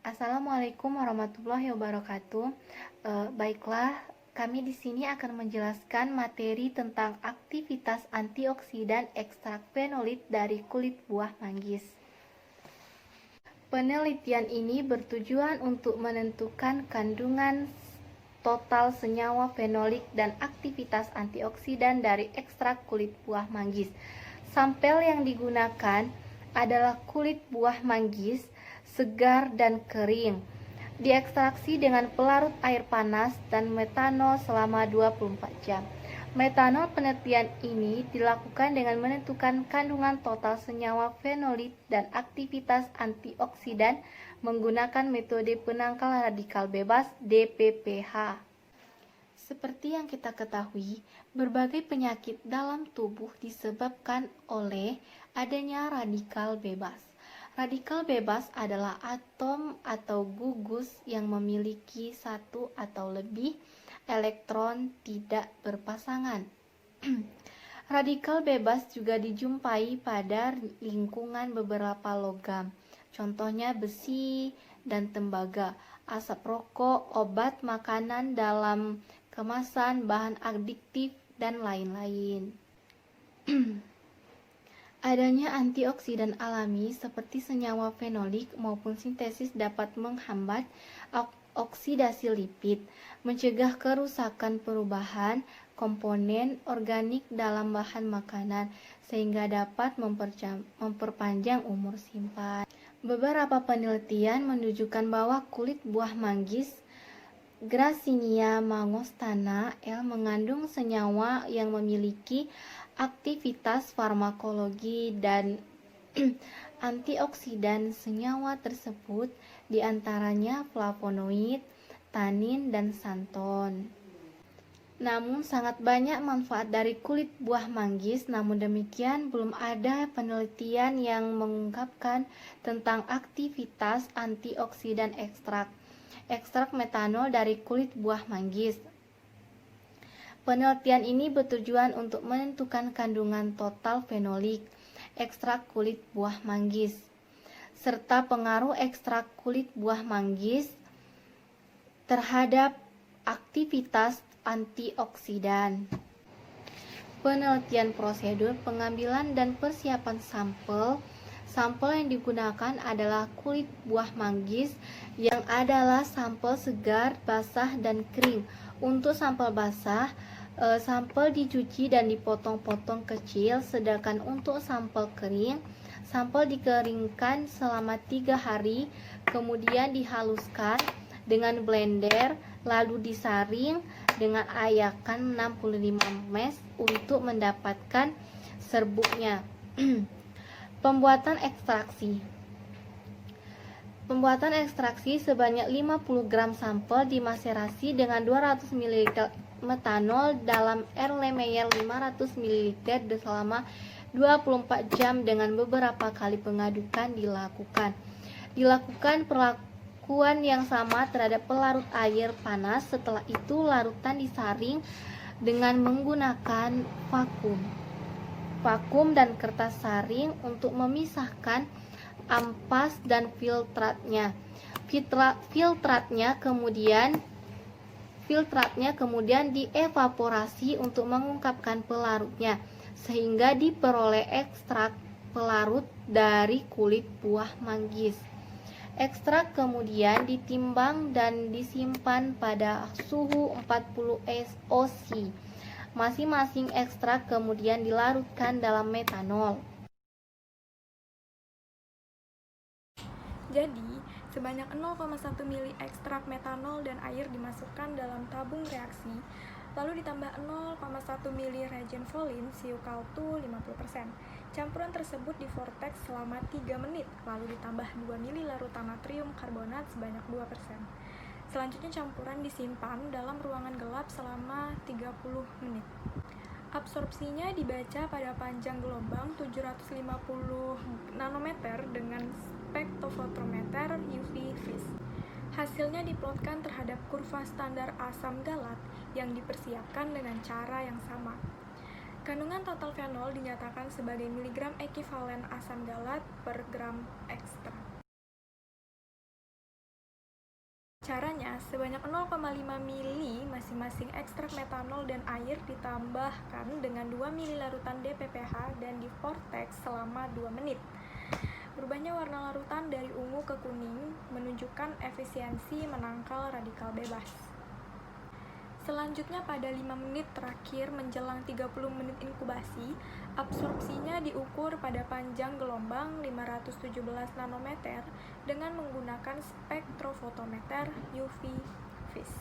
Assalamualaikum warahmatullahi wabarakatuh. Baiklah, kami di sini akan menjelaskan materi tentang aktivitas antioksidan ekstrak fenolit dari kulit buah manggis. Penelitian ini bertujuan untuk menentukan kandungan total senyawa fenolik dan aktivitas antioksidan dari ekstrak kulit buah manggis. Sampel yang digunakan adalah kulit buah manggis segar dan kering. Diekstraksi dengan pelarut air panas dan metanol selama 24 jam. Metanol penelitian ini dilakukan dengan menentukan kandungan total senyawa fenolit dan aktivitas antioksidan menggunakan metode penangkal radikal bebas DPPH. Seperti yang kita ketahui, berbagai penyakit dalam tubuh disebabkan oleh adanya radikal bebas. Radikal bebas adalah atom atau gugus yang memiliki satu atau lebih elektron tidak berpasangan. Radikal bebas juga dijumpai pada lingkungan beberapa logam, contohnya besi dan tembaga, asap rokok, obat, makanan dalam kemasan, bahan adiktif, dan lain-lain. Adanya antioksidan alami seperti senyawa fenolik maupun sintesis dapat menghambat oksidasi lipid, mencegah kerusakan perubahan komponen organik dalam bahan makanan, sehingga dapat memperpanjang umur simpan. Beberapa penelitian menunjukkan bahwa kulit buah manggis Gracchinia mangostana L mengandung senyawa yang memiliki aktivitas farmakologi dan antioksidan. Senyawa tersebut diantaranya flavonoid, tanin, dan santon. Namun sangat banyak manfaat dari kulit buah manggis, namun demikian belum ada penelitian yang mengungkapkan tentang aktivitas antioksidan ekstrak metanol dari kulit buah manggis. Penelitian ini bertujuan untuk menentukan kandungan total fenolik ekstrak kulit buah manggis serta pengaruh ekstrak kulit buah manggis terhadap aktivitas antioksidan. Penelitian prosedur pengambilan dan persiapan sampel. Sampel yang digunakan adalah kulit buah manggis yang adalah sampel segar, basah, dan kering. Untuk sampel basah, sampel dicuci dan dipotong-potong kecil, sedangkan untuk sampel kering, sampel dikeringkan selama 3 hari, kemudian dihaluskan dengan blender, lalu disaring dengan ayakan 65 mes untuk mendapatkan serbuknya. Pembuatan ekstraksi sebanyak 50 gram sampel dimaserasi dengan 200 ml metanol dalam air Lemayer 500 ml selama 24 jam dengan beberapa kali pengadukan dilakukan perlakuan yang sama terhadap pelarut air panas. Setelah itu larutan disaring dengan menggunakan vakum dan kertas saring untuk memisahkan ampas dan filtratnya. Filtratnya kemudian dievaporasi untuk mengungkapkan pelarutnya, sehingga diperoleh ekstrak pelarut dari kulit buah manggis. Ekstrak kemudian ditimbang dan disimpan pada suhu 40 SOC. Masing-masing ekstrak kemudian dilarutkan dalam metanol. Jadi, sebanyak 0,1 mili ekstrak metanol dan air dimasukkan dalam tabung reaksi, lalu ditambah 0,1 mili reagen volin siu-kaltu 50%. Campuran tersebut divortex selama 3 menit, lalu ditambah 2 mili larutan natrium karbonat sebanyak 2%. Selanjutnya campuran disimpan dalam ruangan gelap selama 30 menit. Absorpsinya dibaca pada panjang gelombang 750 nanometer dengan spektrofotometer UV vis. Hasilnya diplotkan terhadap kurva standar asam galat yang dipersiapkan dengan cara yang sama. Kandungan total fenol dinyatakan sebagai miligram ekivalen asam galat per gram ekstrak. Sebanyak 0,5 mili masing-masing ekstrak metanol dan air ditambahkan dengan 2 mili larutan DPPH dan divortex selama 2 menit. Berubahnya warna larutan dari ungu ke kuning menunjukkan efisiensi menangkal radikal bebas. Selanjutnya pada 5 menit terakhir menjelang 30 menit inkubasi, absorpsinya diukur pada panjang gelombang 517 nanometer dengan menggunakan spektrofotometer UV-Vis.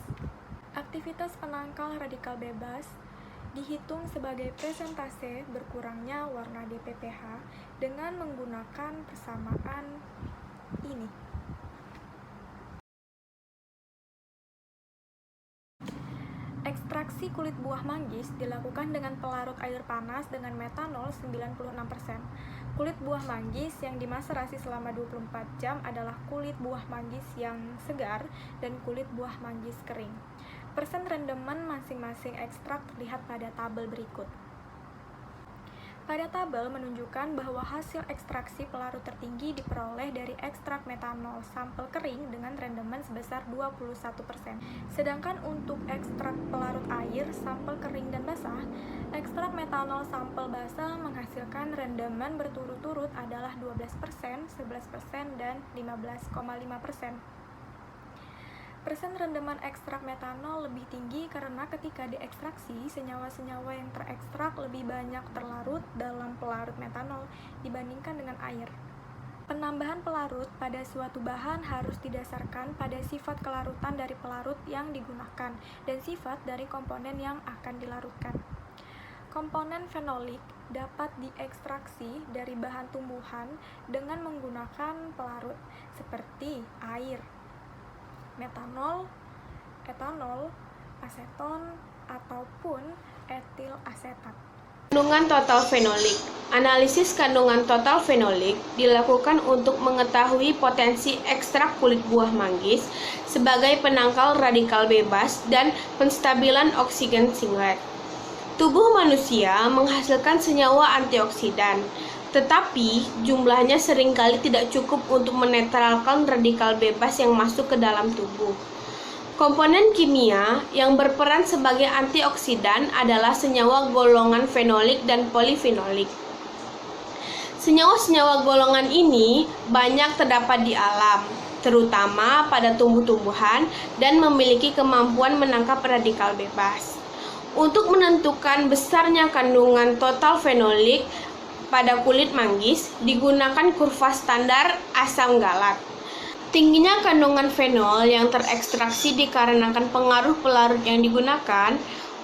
Aktivitas penangkal radikal bebas dihitung sebagai persentase berkurangnya warna DPPH dengan menggunakan persamaan ini. Ekstraksi kulit buah manggis dilakukan dengan pelarut air panas dengan metanol 96%. Kulit buah manggis yang dimaserasi selama 24 jam adalah kulit buah manggis yang segar dan kulit buah manggis kering. Persen rendeman masing-masing ekstrak terlihat pada tabel berikut. Pada tabel menunjukkan bahwa hasil ekstraksi pelarut tertinggi diperoleh dari ekstrak metanol sampel kering dengan rendeman sebesar 21%. Sedangkan untuk ekstrak pelarut air sampel kering dan basah, ekstrak metanol sampel basah menghasilkan rendeman berturut-turut adalah 12%, 11%, dan 15,5%. Persen rendeman ekstrak metanol lebih tinggi karena ketika diekstraksi, senyawa-senyawa yang terekstrak lebih banyak terlarut dalam pelarut metanol dibandingkan dengan air. Penambahan pelarut pada suatu bahan harus didasarkan pada sifat kelarutan dari pelarut yang digunakan dan sifat dari komponen yang akan dilarutkan. Komponen fenolik dapat diekstraksi dari bahan tumbuhan dengan menggunakan pelarut seperti air, metanol, etanol, aseton, ataupun etil asetat. Kandungan total fenolik. Analisis kandungan total fenolik dilakukan untuk mengetahui potensi ekstrak kulit buah manggis sebagai penangkal radikal bebas dan penstabilan oksigen singlet. Tubuh manusia menghasilkan senyawa antioksidan, tetapi jumlahnya seringkali tidak cukup untuk menetralkan radikal bebas yang masuk ke dalam tubuh. Komponen kimia yang berperan sebagai antioksidan adalah senyawa golongan fenolik dan polifenolik. Senyawa-senyawa golongan ini banyak terdapat di alam, terutama pada tumbuh-tumbuhan, dan memiliki kemampuan menangkap radikal bebas. Untuk menentukan besarnya kandungan total fenolik pada kulit manggis, digunakan kurva standar asam galat. Tingginya kandungan fenol yang terekstraksi dikarenakan pengaruh pelarut yang digunakan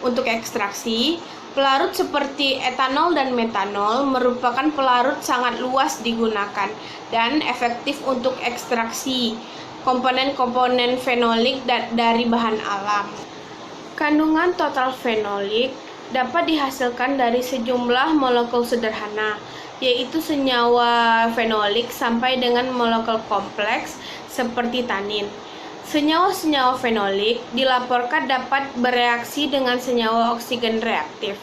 untuk ekstraksi. Pelarut seperti etanol dan metanol merupakan pelarut sangat luas digunakan dan efektif untuk ekstraksi komponen-komponen fenolik dari bahan alam. Kandungan total fenolik dapat dihasilkan dari sejumlah molekul sederhana, yaitu senyawa fenolik sampai dengan molekul kompleks seperti tanin. Senyawa-senyawa fenolik dilaporkan dapat bereaksi dengan senyawa oksigen reaktif.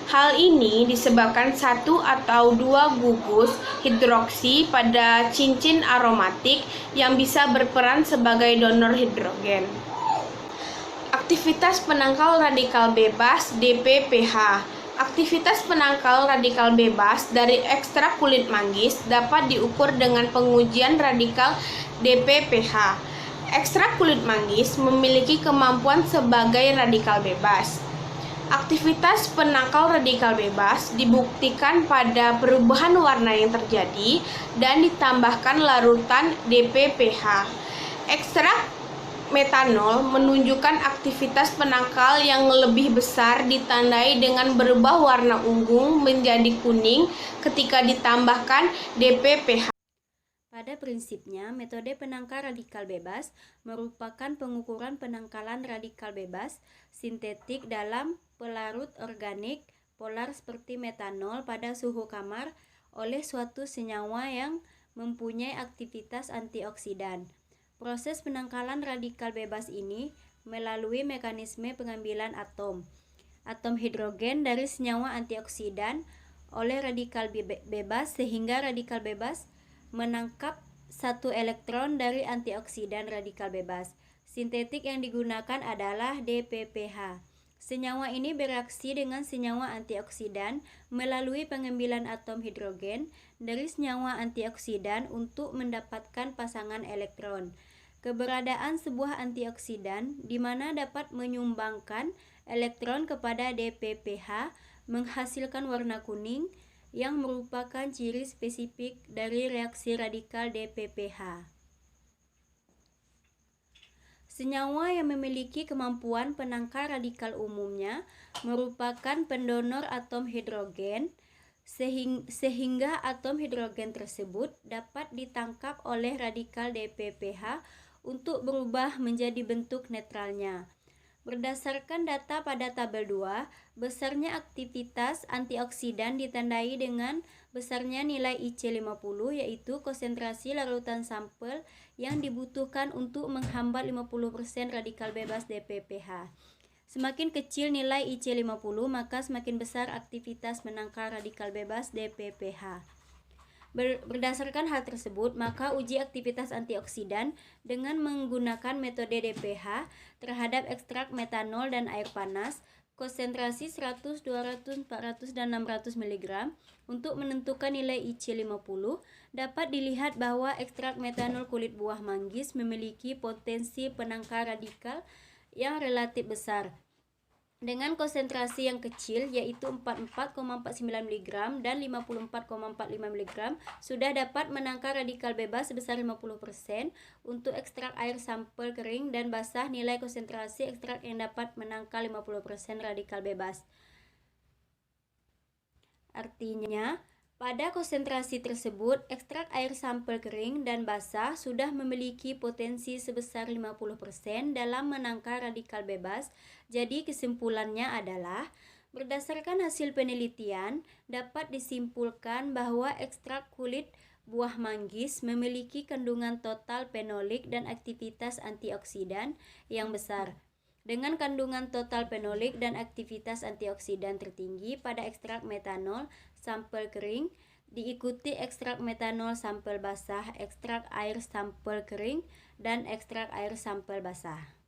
Hal ini disebabkan satu atau dua gugus hidroksi pada cincin aromatik yang bisa berperan sebagai donor hidrogen. Aktivitas penangkal radikal bebas DPPH. Aktivitas penangkal radikal bebas dari ekstrak kulit manggis dapat diukur dengan pengujian radikal DPPH. Ekstrak kulit manggis memiliki kemampuan sebagai radikal bebas. Aktivitas penangkal radikal bebas dibuktikan pada perubahan warna yang terjadi dan ditambahkan larutan DPPH. Ekstrak metanol menunjukkan aktivitas penangkal yang lebih besar ditandai dengan berubah warna ungu menjadi kuning ketika ditambahkan DPPH. Pada prinsipnya, metode penangkal radikal bebas merupakan pengukuran penangkalan radikal bebas sintetik dalam pelarut organik polar seperti metanol pada suhu kamar oleh suatu senyawa yang mempunyai aktivitas antioksidan. Proses penangkalan radikal bebas ini melalui mekanisme pengambilan atom hidrogen dari senyawa antioksidan oleh radikal bebas sehingga radikal bebas menangkap satu elektron dari antioksidan radikal bebas Sintetik yang digunakan adalah DPPH. Senyawa ini bereaksi dengan senyawa antioksidan melalui pengambilan atom hidrogen dari senyawa antioksidan untuk mendapatkan pasangan elektron. Keberadaan sebuah antioksidan di mana dapat menyumbangkan elektron kepada DPPH menghasilkan warna kuning yang merupakan ciri spesifik dari reaksi radikal DPPH. Senyawa yang memiliki kemampuan penangkal radikal umumnya merupakan pendonor atom hidrogen sehingga atom hidrogen tersebut dapat ditangkap oleh radikal DPPH untuk berubah menjadi bentuk netralnya. Berdasarkan data pada tabel 2, besarnya aktivitas antioksidan ditandai dengan besarnya nilai IC50, yaitu konsentrasi larutan sampel yang dibutuhkan untuk menghambat 50% radikal bebas DPPH. Semakin kecil nilai IC50, maka semakin besar aktivitas menangkal radikal bebas DPPH. Berdasarkan hal tersebut, maka uji aktivitas antioksidan dengan menggunakan metode DPH terhadap ekstrak metanol dan air panas konsentrasi 100, 200, 400, dan 600 mg untuk menentukan nilai IC50 dapat dilihat bahwa ekstrak metanol kulit buah manggis memiliki potensi penangkal radikal yang relatif besar. Dengan konsentrasi yang kecil yaitu 44,49 mg dan 54,45 mg sudah dapat menangkal radikal bebas sebesar 50%. Untuk ekstrak air sampel kering dan basah, nilai konsentrasi ekstrak yang dapat menangkal 50% radikal bebas. Artinya, pada konsentrasi tersebut, ekstrak air sampel kering dan basah sudah memiliki potensi sebesar 50% dalam menangkal radikal bebas. Jadi kesimpulannya adalah, berdasarkan hasil penelitian, dapat disimpulkan bahwa ekstrak kulit buah manggis memiliki kandungan total fenolik dan aktivitas antioksidan yang besar. Dengan kandungan total fenolik dan aktivitas antioksidan tertinggi pada ekstrak metanol sampel kering, diikuti ekstrak metanol sampel basah, ekstrak air sampel kering, dan ekstrak air sampel basah.